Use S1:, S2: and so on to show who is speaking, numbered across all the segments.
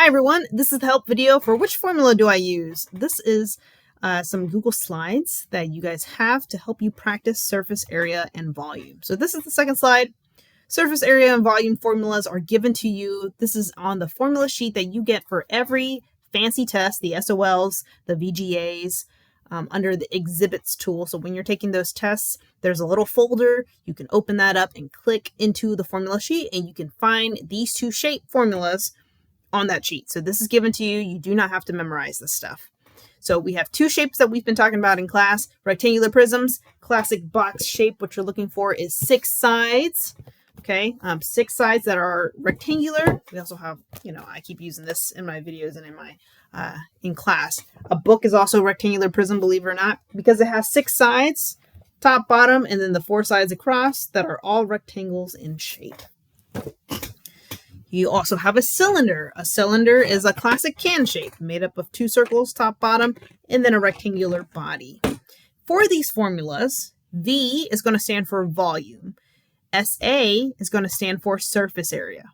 S1: Hi everyone, this is the help video for which formula do I use. This is some Google Slides that you guys have to help you practice surface area and volume. So this is the second slide. Surface area and volume formulas are given to you. This is on the formula sheet that you get for every fancy test, the SOLs, the VGAs, under the exhibits tool. So when you're taking those tests, there's a little folder. You can open that up and click into the formula sheet and you can find these two shape formulas on that sheet. So this is given to you. You do not have to memorize this stuff. So we have two shapes that we've been talking about in class. Rectangular prisms, classic box shape. What you're looking for is 6 sides. Okay, 6 sides that are rectangular. We also have, I keep using this in my videos and in my in class. A book is also a rectangular prism, believe it or not, because it has 6 sides, top, bottom, and then the 4 sides across that are all rectangles in shape. You also have a cylinder. A cylinder is a classic can shape made up of 2 circles, top, bottom, and then a rectangular body. For these formulas, V is going to stand for volume. SA is going to stand for surface area.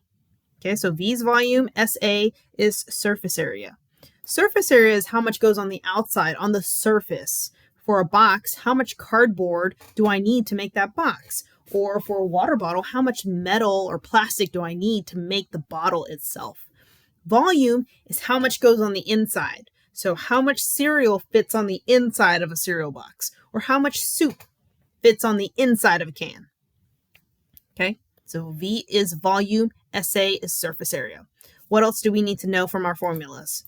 S1: Okay, so V is volume, SA is surface area. Surface area is how much goes on the outside, on the surface. For a box, how much cardboard do I need to make that box? Or for a water bottle, how much metal or plastic do I need to make the bottle itself? Volume is how much goes on the inside. So how much cereal fits on the inside of a cereal box? Or how much soup fits on the inside of a can? Okay, so V is volume, SA is surface area. What else do we need to know from our formulas?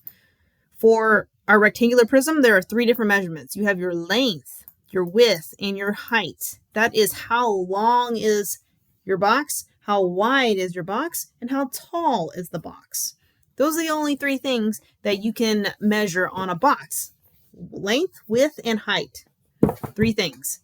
S1: For our rectangular prism, there are 3 different measurements. You have your length, your width, and your height. That is how long is your box, how wide is your box, and how tall is the box. Those are the only 3 things that you can measure on a box. Length, width, and height. 3 things.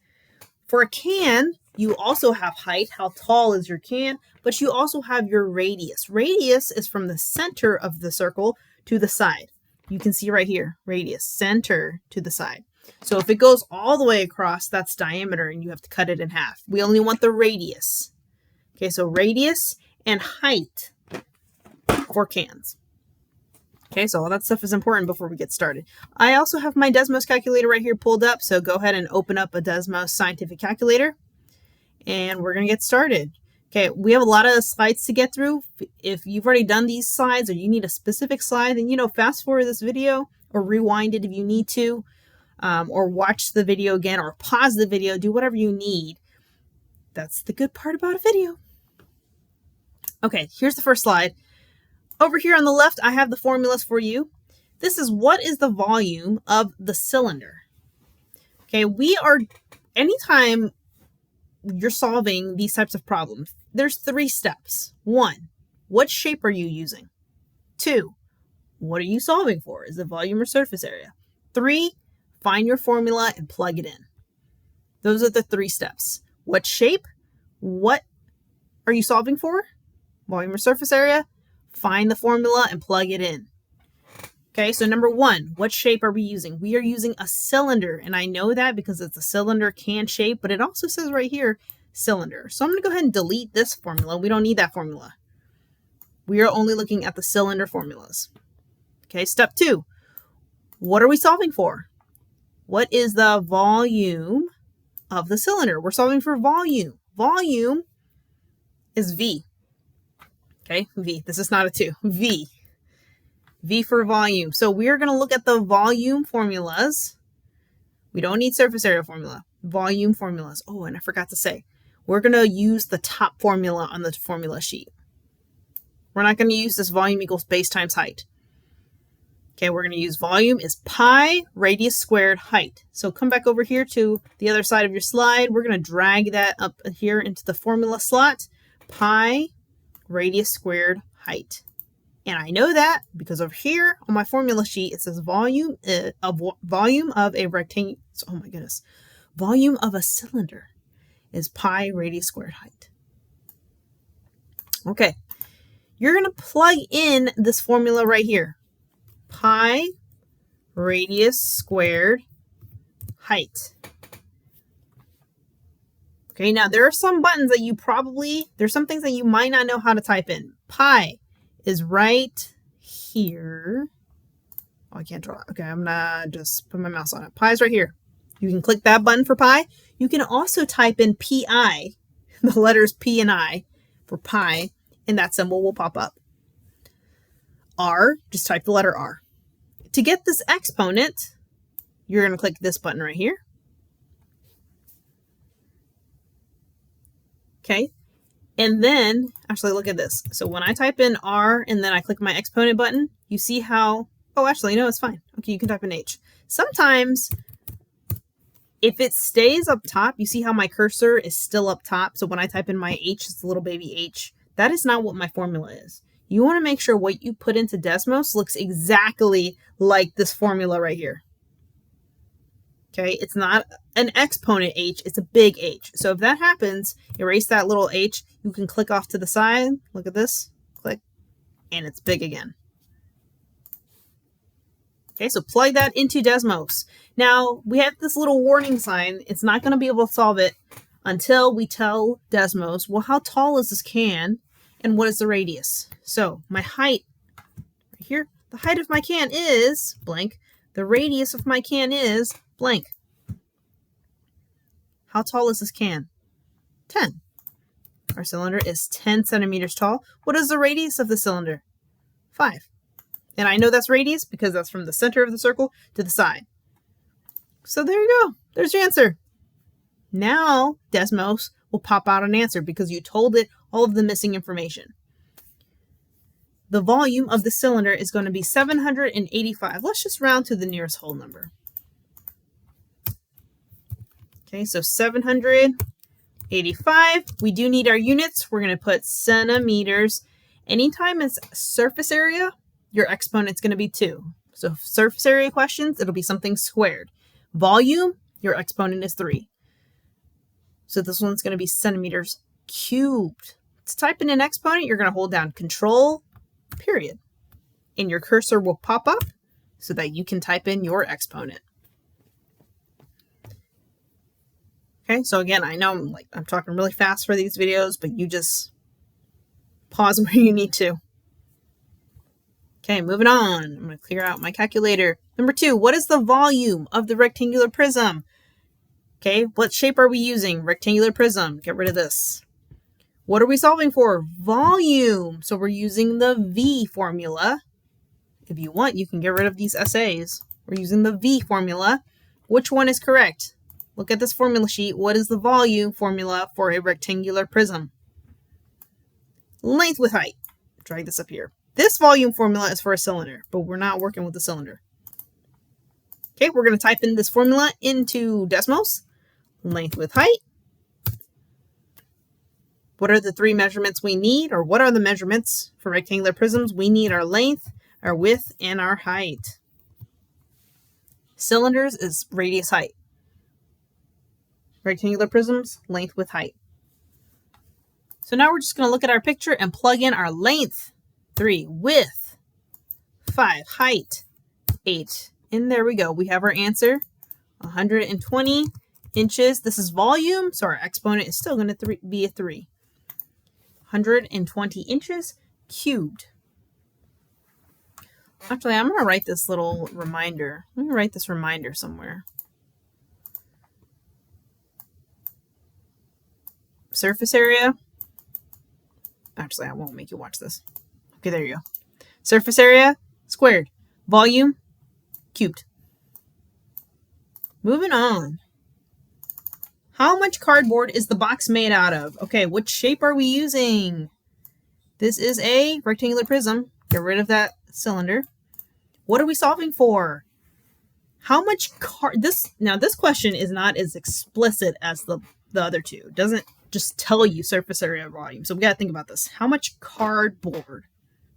S1: For a can, you also have height, how tall is your can, but you also have your radius. Radius is from the center of the circle to the side. You can see right here, radius, center to the side. So if it goes all the way across, that's diameter, and you have to cut it in half. We only want the radius. Okay, so radius and height for cans. Okay, so all that stuff is important before we get started. I also have my Desmos calculator right here pulled up, so go ahead and open up a Desmos scientific calculator, and we're going to get started. Okay, we have a lot of slides to get through. If you've already done these slides or you need a specific slide, then, fast forward this video or rewind it if you need to. Or watch the video again, or pause the video, do whatever you need. That's the good part about a video. Okay, here's the first slide. Over here on the left, I have the formulas for you. This is what is the volume of the cylinder. Okay, anytime you're solving these types of problems, there's 3 steps. 1, what shape are you using? 2, what are you solving for? Is it volume or surface area? 3, find your formula and plug it in. Those are the 3 steps. What shape? What are you solving for? Volume or surface area? Find the formula and plug it in. Okay, so number 1, what shape are we using? We are using a cylinder, and I know that because it's a cylinder can shape, but it also says right here, cylinder. So I'm going to go ahead and delete this formula. We don't need that formula. We are only looking at the cylinder formulas. Okay, step 2, what are we solving for? What is the volume of the cylinder? We're solving for volume. Volume is V. Okay, V. This is not a 2. V. V for volume. So we're going to look at the volume formulas. We don't need surface area formula. Volume formulas. Oh, and I forgot to say, we're going to use the top formula on the formula sheet. We're not going to use this volume equals base times height. Okay, we're going to use volume is pi radius squared height. So come back over here to the other side of your slide. We're going to drag that up here into the formula slot. Pi radius squared height. And I know that because over here on my formula sheet, it says volume of a rectangle. Oh my goodness. Volume of a cylinder is pi radius squared height. Okay. You're going to plug in this formula right here. Pi radius squared height. Okay, now there are some buttons that there's some things that you might not know how to type in. Pi is right here. Oh, I can't draw it. Okay, I'm gonna just put my mouse on it. Pi is right here. You can click that button for pi. You can also type in pi, the letters P and I for pi, and that symbol will pop up. R, just type the letter R. To get this exponent, you're going to click this button right here. Okay, and then, actually look at this. So when I type in R and then I click my exponent button, you see how, oh, actually, no, it's fine. Okay, you can type in H. Sometimes, if it stays up top, you see how my cursor is still up top. So when I type in my H, it's a little baby H. That is not what my formula is. You want to make sure what you put into Desmos looks exactly like this formula right here. Okay, it's not an exponent H, it's a big H. So if that happens, erase that little H. You can click off to the side. Look at this. Click. And it's big again. Okay, so plug that into Desmos. Now, we have this little warning sign. It's not going to be able to solve it until we tell Desmos, well, how tall is this can and what is the radius? So my height, right here, the height of my can is blank. The radius of my can is blank. How tall is this can? 10. Our cylinder is 10 centimeters tall. What is the radius of the cylinder? 5. And I know that's radius because that's from the center of the circle to the side. So there you go. There's your answer. Now Desmos will pop out an answer because you told it all of the missing information. The volume of the cylinder is going to be 785. Let's just round to the nearest whole number. Okay, so 785. We do need our units. We're going to put centimeters. Anytime it's surface area, your exponent's going to be 2. So surface area questions, it'll be something squared. Volume, your exponent is 3. So this one's going to be centimeters cubed. To type in an exponent, you're going to hold down Control, period. And your cursor will pop up so that you can type in your exponent. Okay, so again, I know I'm talking really fast for these videos, but you just pause where you need to. Okay, moving on. I'm going to clear out my calculator. Number 2, what is the volume of the rectangular prism? Okay, what shape are we using? Rectangular prism. Get rid of this. What are we solving for? Volume. So we're using the V formula. If you want, you can get rid of these essays. We're using the V formula. Which one is correct? Look at this formula sheet. What is the volume formula for a rectangular prism? Length with height. Drag this up here. This volume formula is for a cylinder, but we're not working with the cylinder. Okay, we're going to type in this formula into Desmos. Length with height. What are the 3 measurements we need, or what are the measurements for rectangular prisms? We need our length, our width, and our height. Cylinders is radius height. Rectangular prisms, length with height. So now we're just going to look at our picture and plug in our length. 3, width, 5, height, 8. And there we go. We have our answer, 120 inches. This is volume, so our exponent is still going to be a 3. 120 inches cubed. Actually, I'm going to write this little reminder. Let me write this reminder somewhere. Surface area. Actually, I won't make you watch this. Okay, there you go. Surface area, squared. Volume, cubed. Moving on. How much cardboard is the box made out of? Okay, which shape are we using? This is a rectangular prism. Get rid of that cylinder. What are we solving for? How much Now, this question is not as explicit as the other two. It doesn't just tell you surface area volume. So we got to think about this. How much cardboard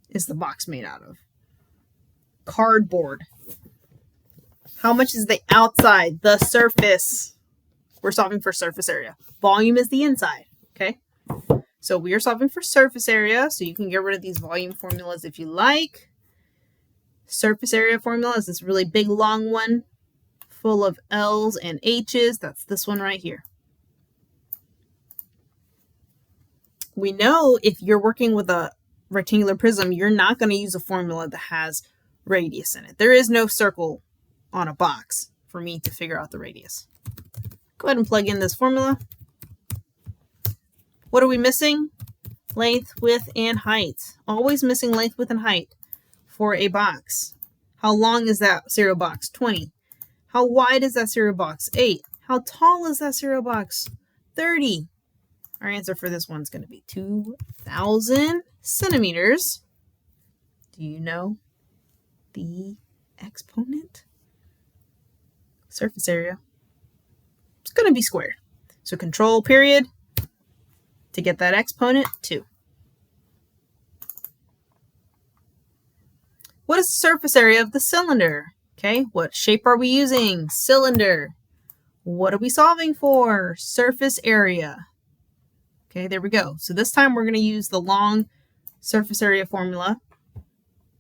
S1: is the box made out of? Cardboard. How much is the outside, the surface? We're solving for surface area. Volume is the inside, okay? So we are solving for surface area, so you can get rid of these volume formulas if you like. Surface area formula is this really big, long one full of L's and H's. That's this one right here. We know if you're working with a rectangular prism, you're not going to use a formula that has radius in it. There is no circle on a box for me to figure out the radius. Go ahead and plug in this formula. What are we missing? Length, width, and height. Always missing length, width, and height for a box. How long is that cereal box? 20. How wide is that cereal box? 8. How tall is that cereal box? 30. Our answer for this one's going to be 2,000 centimeters. Do you know the exponent? Surface area. It's going to be squared. So control period to get that exponent, 2. What is the surface area of the cylinder? Okay, what shape are we using? Cylinder. What are we solving for? Surface area. Okay, there we go. So this time we're going to use the long surface area formula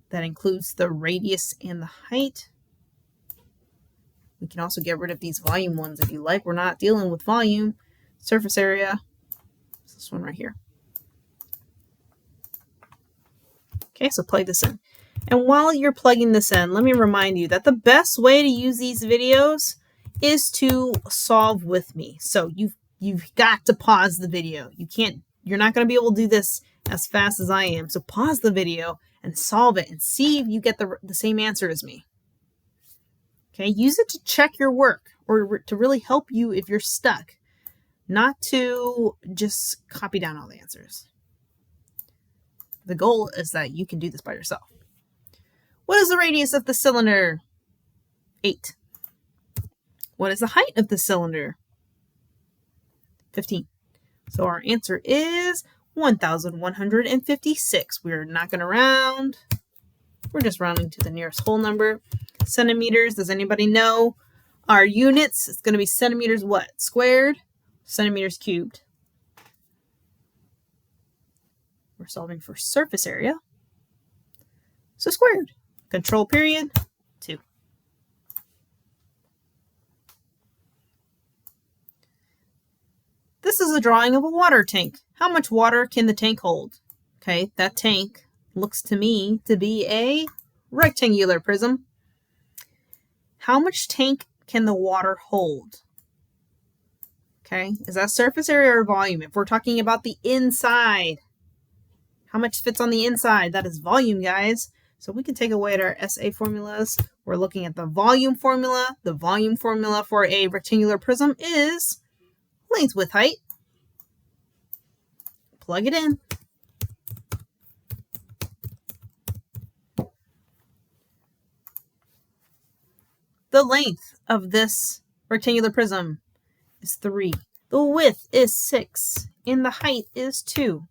S1: that includes the radius and the height. We can also get rid of these volume ones if you like. We're not dealing with volume. Surface area. It's this one right here. Okay, so plug this in. And while you're plugging this in, let me remind you that the best way to use these videos is to solve with me. So you've got to pause the video. You're not going to be able to do this as fast as I am. So pause the video and solve it and see if you get the same answer as me. Okay, use it to check your work or to really help you if you're stuck, not to just copy down all the answers. The goal is that you can do this by yourself. What is the radius of the cylinder? 8. What is the height of the cylinder? 15. So our answer is 1,156. We're not going to round. We're just rounding to the nearest whole number. Centimeters, does anybody know? Our units, it's going to be centimeters what? Squared, centimeters cubed. We're solving for surface area. So squared. Control period, 2. This is a drawing of a water tank. How much water can the tank hold? Okay, that tank looks to me to be a rectangular prism. How much tank can the water hold? Okay, is that surface area or volume? If we're talking about the inside, how much fits on the inside? That is volume, guys. So we can take away at our SA formulas. We're looking at the volume formula. The volume formula for a rectangular prism is length, width, height. Plug it in. The length of this rectangular prism is 3. The width is 6. And the height is 2.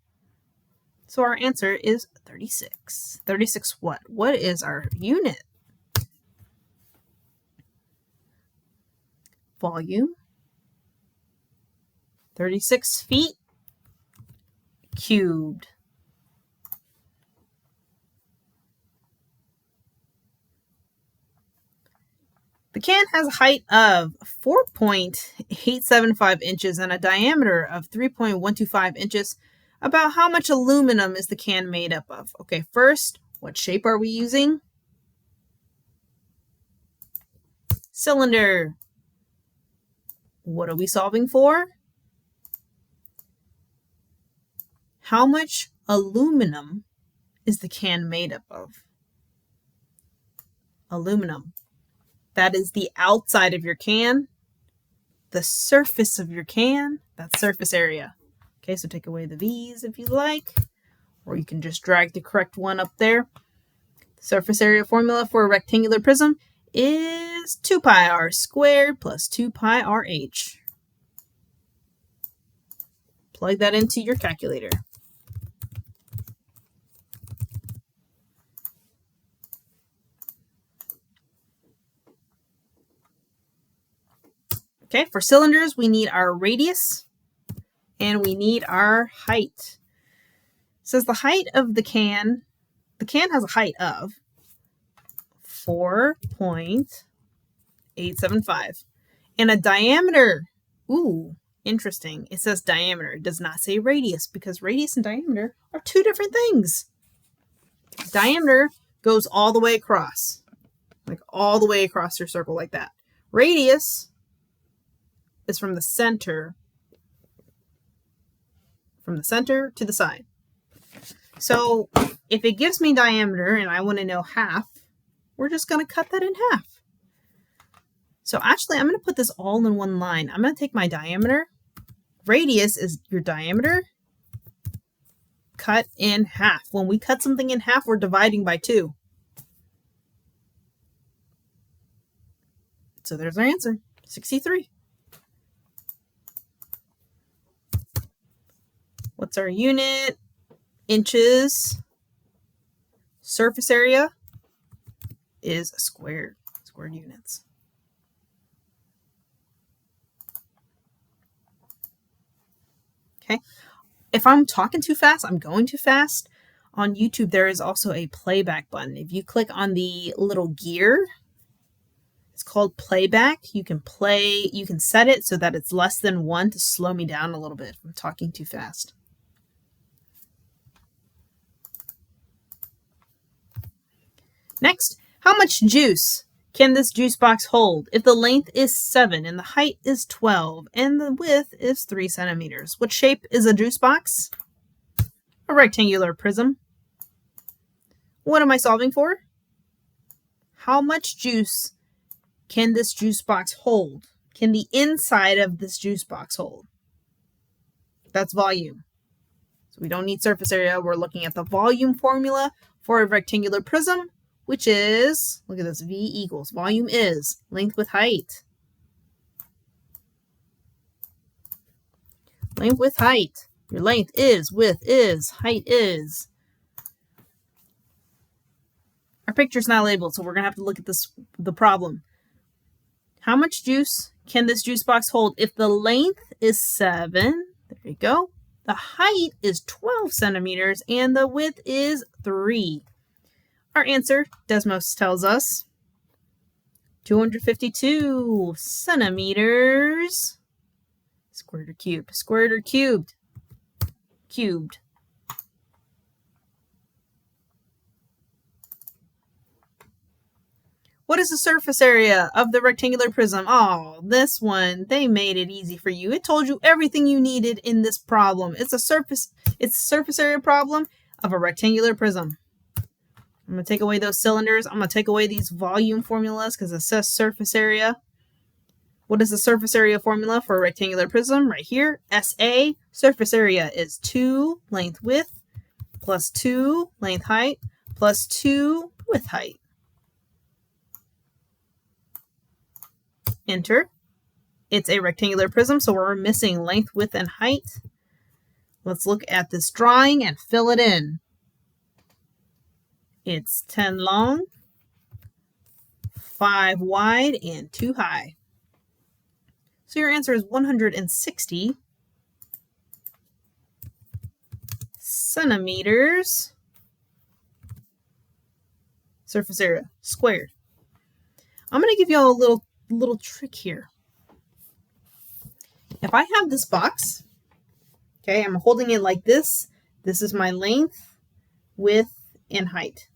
S1: So our answer is 36. 36 what? What is our unit? Volume. 36 feet cubed. The can has a height of 4.875 inches and a diameter of 3.125 inches. About how much aluminum is the can made up of? Okay, first, what shape are we using? Cylinder. What are we solving for? How much aluminum is the can made up of? Aluminum. That is the outside of your can. The surface of your can, that's surface area. Okay, so take away the V's if you like, or you can just drag the correct one up there. The surface area formula for a rectangular prism is 2 pi r squared plus 2 pi rh. Plug that into your calculator. Okay, for cylinders, we need our radius and we need our height. It says the height of the can has a height of 4.875 and a diameter. Ooh, interesting. It says diameter. It does not say radius because radius and diameter are two different things. Diameter goes all the way across, like all the way across your circle like that. Radius is from the center to the side. So if it gives me diameter and I want to know half, we're just going to cut that in half. So actually, I'm going to put this all in one line. I'm going to take my diameter. Radius is your diameter. Cut in half. When we cut something in half, we're dividing by 2. So there's our answer, 63. What's our unit? Inches. Surface area is squared units. Okay. If I'm talking too fast, I'm going too fast. On YouTube, there is also a playback button. If you click on the little gear, it's called playback. You can set it so that it's less than 1 to slow me down a little bit if I'm talking too fast. Next, how much juice can this juice box hold if the length is 7 and the height is 12 and the width is 3 centimeters? What shape is a juice box? A rectangular prism. What am I solving for? How much juice can this juice box hold? Can the inside of this juice box hold? That's volume. So we don't need surface area. We're looking at the volume formula for a rectangular prism, which is, look at this, V equals, volume is length with height. Length with height. Your length is, width is, height is. Our picture's not labeled, so we're going to have to look at the problem. How much juice can this juice box hold if the length is 7? There you go. The height is 12 centimeters and the width is 3. Our answer, Desmos tells us, 252 centimeters. Squared or cubed? Squared or cubed? Cubed. What is the surface area of the rectangular prism? Oh, this one, they made it easy for you. It told you everything you needed in this problem. It's a surface area problem of a rectangular prism. I'm going to take away those cylinders. I'm going to take away these volume formulas because it says surface area. What is the surface area formula for a rectangular prism? Right here, SA. Surface area is 2 length width plus 2 length height plus 2 width height. Enter. It's a rectangular prism, so we're missing length, width, and height. Let's look at this drawing and fill it in. It's 10 long, 5 wide, and 2 high. So your answer is 160 centimeters. Surface area squared. I'm going to give you all a little trick here. If I have this box, okay, I'm holding it like this. This is my length, width, and height.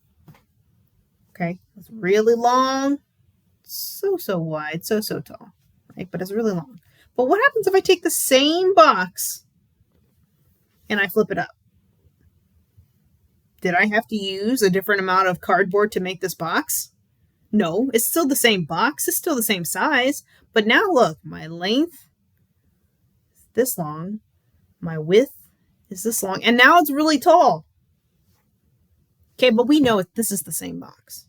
S1: Okay, it's really long, so wide, so tall, right? But it's really long. But what happens if I take the same box and I flip it up? Did I have to use a different amount of cardboard to make this box? No, it's still the same box. It's still the same size. But now look, my length is this long. My width is this long. And now it's really tall. Okay, but we know this is the same box.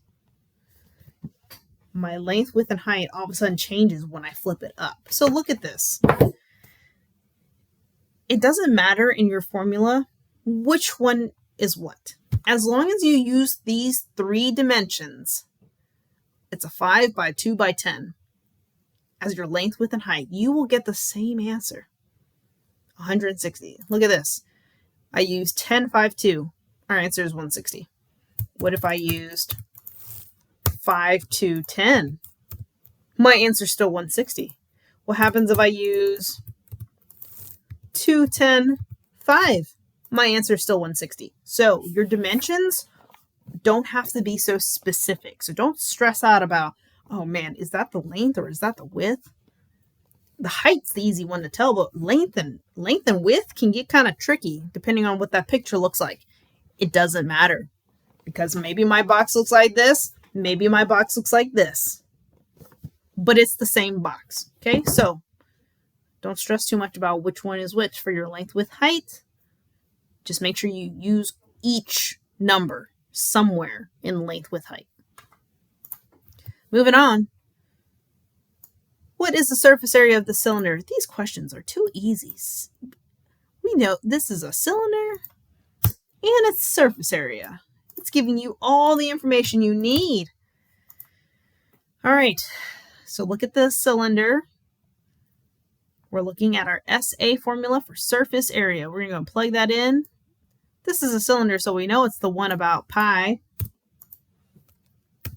S1: My length, width, and height all of a sudden changes when I flip it up. So look at this. It doesn't matter in your formula which one is what. As long as you use these 3 dimensions, it's a 5 by 2 by 10 as your length, width, and height, you will get the same answer, 160. Look at this. I used 10, 5, 2. Our answer is 160. What if I used 5, 2, 10? My answer is still 160. What happens if I use 2, 10, 5? My answer is still 160. So your dimensions don't have to be so specific. So don't stress out about, oh man, is that the length or is that the width? The height's the easy one to tell, but length and width can get kind of tricky depending on what that picture looks like. It doesn't matter, because maybe my box looks like this, maybe my box looks like this, but it's the same box. Okay, so don't stress too much about which one is which for your length, width, height. Just make sure you use each number somewhere in length, width, height. Moving on. What is the surface area of the cylinder? These questions are too easy. We know this is a cylinder and its surface area. It's giving you all the information you need. All right, so look at the cylinder. We're looking at our SA formula for surface area. We're going to plug that in. This is a cylinder, so we know it's the one about pi.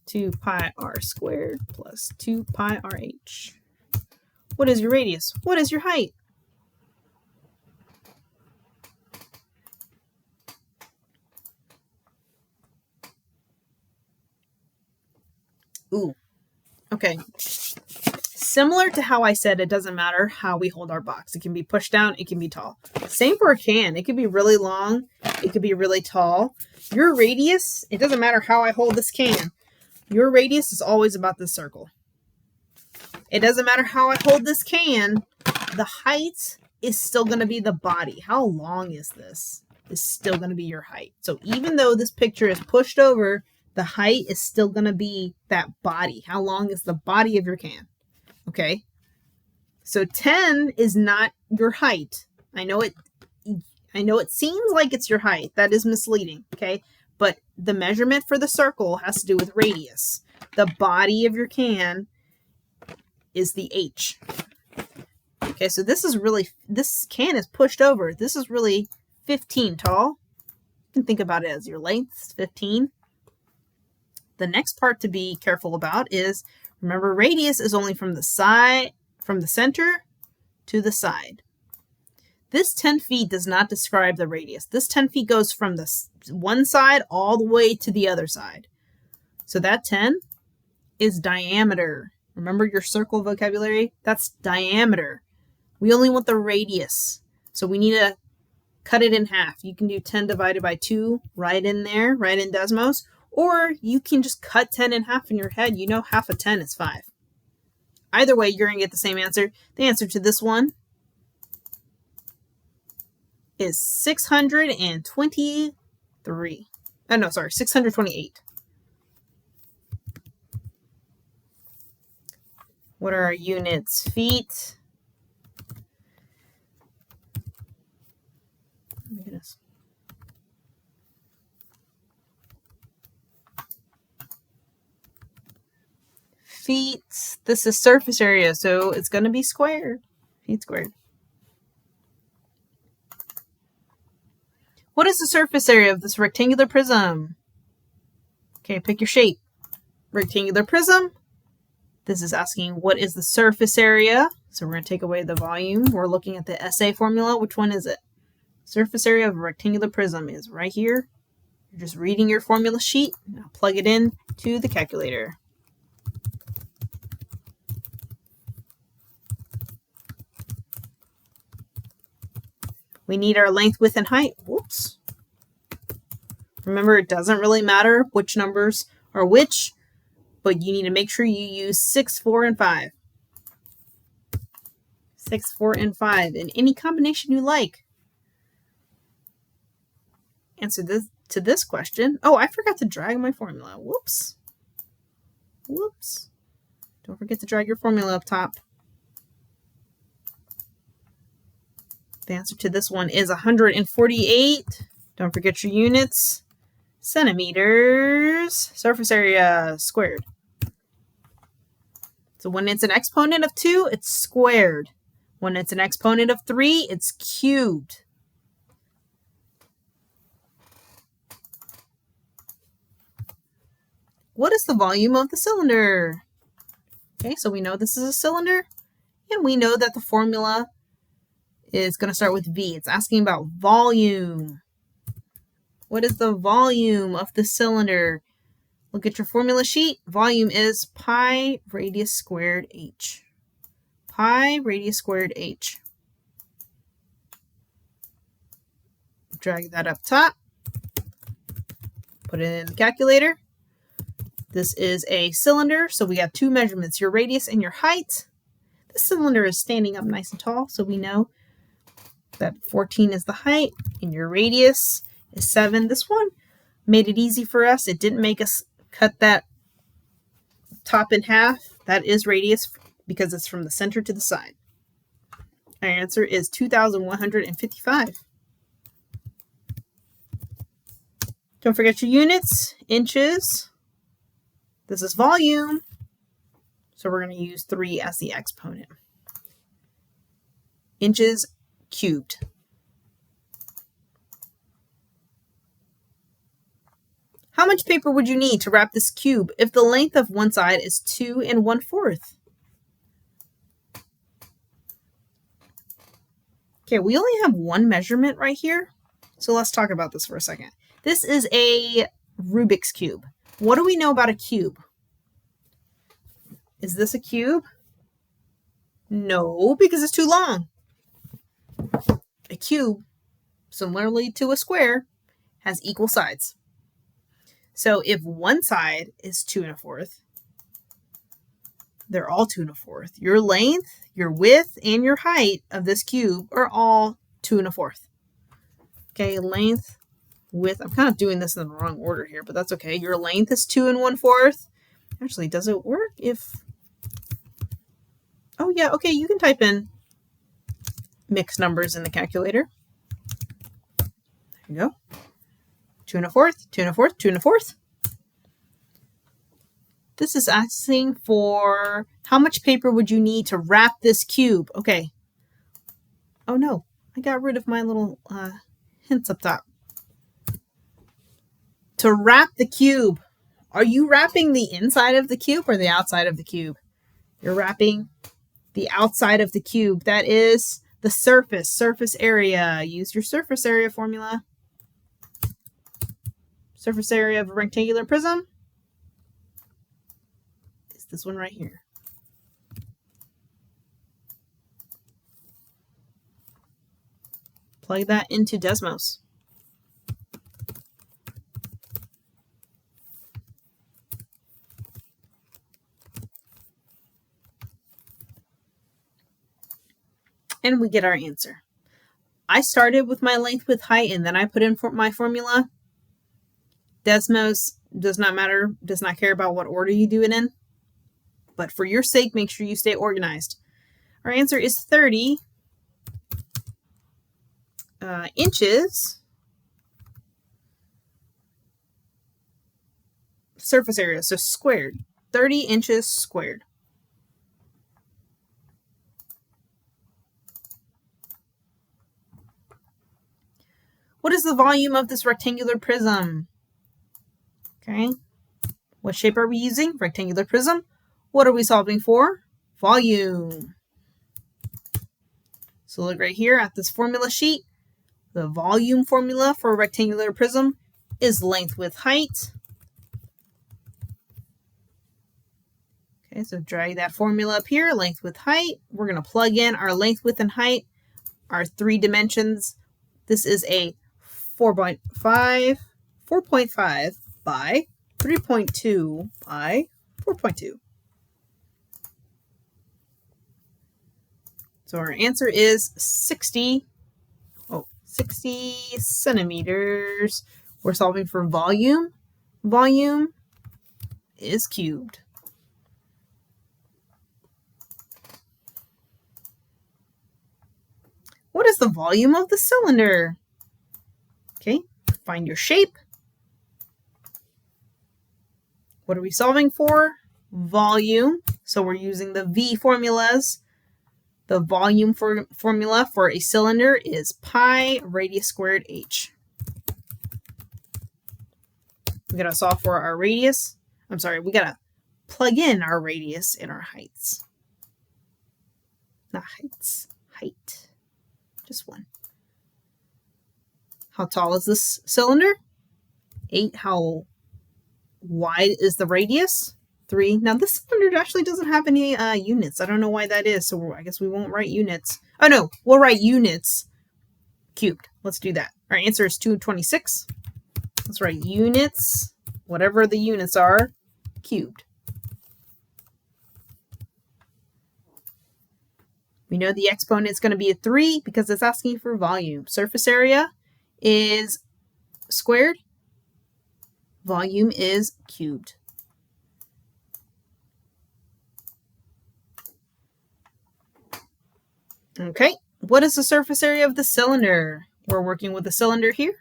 S1: 2 pi r squared plus 2 pi rh. What is your radius? What is your height? Ooh, okay. Similar to how I said it doesn't matter how we hold our box. It can be pushed down, it can be tall. Same for a can. It could be really long, it could be really tall. Your radius, it doesn't matter how I hold this can. Your radius is always about this circle. It doesn't matter how I hold this can, the height is still going to be the body. How long is this? Is still going to be your height. So even though this picture is pushed over, the height is still going to be that body. How long is the body of your can? Okay. So 10 is not your height. I know it seems like it's your height. That is misleading. Okay. But the measurement for the circle has to do with radius. The body of your can is the H. Okay, so this can is pushed over. This is really 15 tall. You can think about it as your length, 15. The next part to be careful about is, remember, radius is only from the center to the side. This 10 feet does not describe the radius. This 10 feet goes from the one side all the way to the other side. So that 10 is diameter. Remember your circle vocabulary? That's diameter. We only want the radius. So we need to cut it in half. You can do 10 divided by 2 right in there, right in Desmos. Or you can just cut 10 in half in your head. You know half of 10 is 5. Either way, you're going to get the same answer. The answer to this one is 623. Oh, no, sorry, 628. What are our units? Feet. Oh my goodness. Feet. This is surface area, so it's going to be squared. Feet squared. What is the surface area of this rectangular prism? Okay, pick your shape. Rectangular prism. This is asking what is the surface area. So we're going to take away the volume. We're looking at the SA formula. Which one is it? Surface area of a rectangular prism is right here. You're just reading your formula sheet. Now plug it in to the calculator. We need our length, width, and height. Whoops. Remember, it doesn't really matter which numbers are which, but you need to make sure you use 6, 4, and 5. 6, 4, and 5 in any combination you like. Answer to this question. Oh, I forgot to drag my formula. Whoops. Whoops. Don't forget to drag your formula up top. The answer to this one is 148. Don't forget your units. Centimeters. Surface area squared. So when it's an exponent of 2, it's squared. When it's an exponent of 3, it's cubed. What is the volume of the cylinder? Okay, so we know this is a cylinder, and we know that the formula is going to start with V. It's asking about volume. What is the volume of the cylinder? Look at your formula sheet. Volume is pi radius squared h. Pi radius squared h. Drag that up top. Put it in the calculator. This is a cylinder, so we have two measurements, your radius and your height. The cylinder is standing up nice and tall, so we know that 14 is the height and your radius is 7. This one made it easy for us. It didn't make us cut that top in half. That is radius because it's from the center to the side. Our answer is 2,155. Don't forget your units, inches. This is volume, so we're going to use 3 as the exponent. Inches cubed. How much paper would you need to wrap this cube if the length of one side is 2 1/4? Okay, we only have one measurement right here, so let's talk about this for a second. This is a Rubik's Cube. What do we know about a cube? Is this a cube? No, because it's too long. A cube, similarly to a square, has equal sides. So if one side is 2 1/4, they're all 2 1/4. Your length, your width, and your height of this cube are all 2 1/4. Okay, length, width. I'm kind of doing this in the wrong order here, but that's okay. Your length is 2 1/4. Actually, does it work if... Oh, yeah, okay, you can type in mixed numbers in the calculator. There you go. 2 1/4, 2 1/4, 2 1/4. This is asking for how much paper would you need to wrap this cube? Okay. Oh, no, I got rid of my little hints up top. To wrap the cube, are you wrapping the inside of the cube or the outside of the cube? You're wrapping the outside of the cube. That is the surface area. Use your surface area formula. Surface area of a rectangular prism is this one right here. Plug that into Desmos. And we get our answer. I started with my length, width, height, and then I put in my formula. Desmos does not matter, does not care about what order you do it in. But for your sake, make sure you stay organized. Our answer is 30 inches surface area, so squared. 30 inches squared. What is the volume of this rectangular prism? Okay. What shape are we using? Rectangular prism. What are we solving for? Volume. So look right here at this formula sheet. The volume formula for a rectangular prism is length, width, height. Okay, so drag that formula up here, length, width, height. We're going to plug in our length, width, and height, our 3 dimensions. This is a 4.5 by 3.2 by 4.2. So our answer is 60 centimeters. We're solving for volume. Volume is cubed. What is the volume of the cylinder? Okay, find your shape. What are we solving for? Volume. So we're using the V formulas. The volume formula for a cylinder is pi radius squared h. We gotta solve for our radius. We gotta plug in our radius and our heights. Not heights, height. Just one. How tall is this cylinder? 8, how wide is the radius? 3. Now this cylinder actually doesn't have any units. I don't know why that is, so I guess we won't write units. Oh no, we'll write units cubed. Let's do that. Our answer is 226. Let's write units, whatever the units are, cubed. We know the exponent is going to be a 3 because it's asking for volume. Surface area is squared. Volume is cubed. Okay, what is the surface area of the cylinder? We're working with the cylinder here.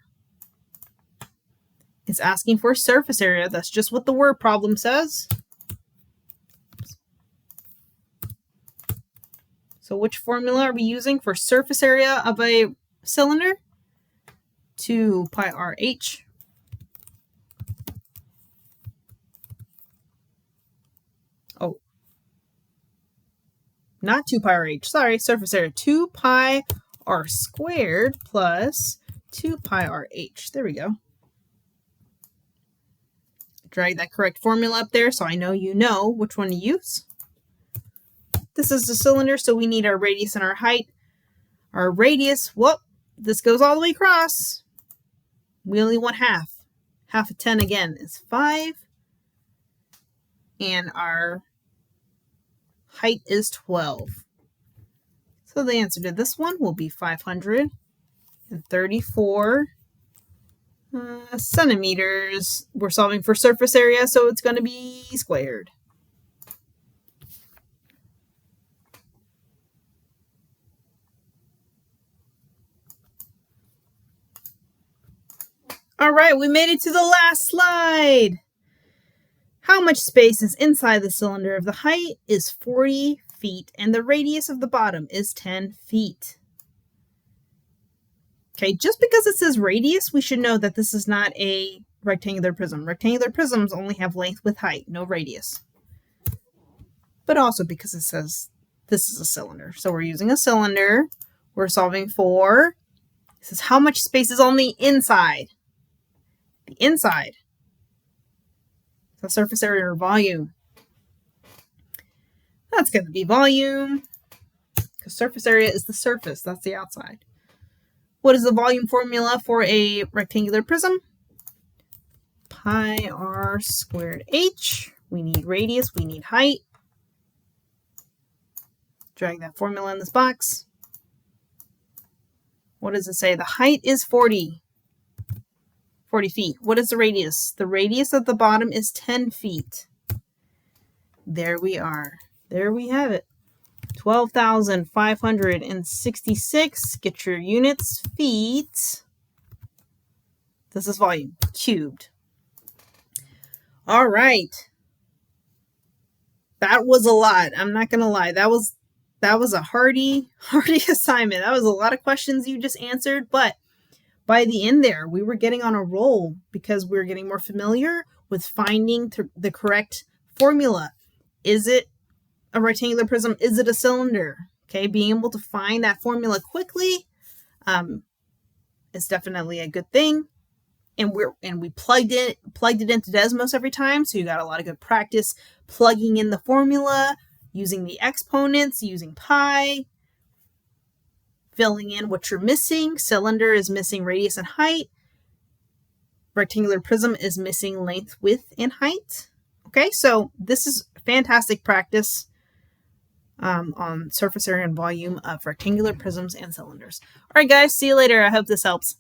S1: It's asking for surface area. That's just what the word problem says. So which formula are we using for surface area of a cylinder? 2 pi r h. Oh, not 2 pi r h. Sorry, surface area. 2 pi r squared plus 2 pi r h. There we go. Drag that correct formula up there so I know you know which one to use. This is the cylinder, so we need our radius and our height. Our radius, whoop, this goes all the way across. We only want half. Half of 10 again is 5. And our height is 12. So the answer to this one will be 534 centimeters. We're solving for surface area, so it's going to be squared. All right, we made it to the last slide. How much space is inside the cylinder if the height is 40 feet and the radius of the bottom is 10 feet? Okay, just because it says radius, we should know that this is not a rectangular prism. Rectangular prisms only have length with height, no radius. But also because it says this is a cylinder. So we're using a cylinder. We're solving for, this is how much space is on the inside. The inside. The surface area or volume. That's going to be volume. Because surface area is the surface. That's the outside. What is the volume formula for a rectangular prism? Pi r squared h. We need radius. We need height. Drag that formula in this box. What does it say? The height is 40 feet. What is the radius? The radius of the bottom is 10 feet. There we are. There we have it. 12,566. Get your units, feet. This is volume, cubed. All right. That was a lot. I'm not going to lie. That was a hardy assignment. That was a lot of questions you just answered, but by the end there, we were getting on a roll because we were getting more familiar with finding the correct formula. Is it a rectangular prism? Is it a cylinder? Okay, being able to find that formula quickly is definitely a good thing. And we plugged it into Desmos every time, so you got a lot of good practice plugging in the formula, using the exponents, using pi, filling in what you're missing. Cylinder is missing radius and height. Rectangular prism is missing length, width, and height. Okay, so this is fantastic practice on surface area and volume of rectangular prisms and cylinders. All right, guys, see you later. I hope this helps.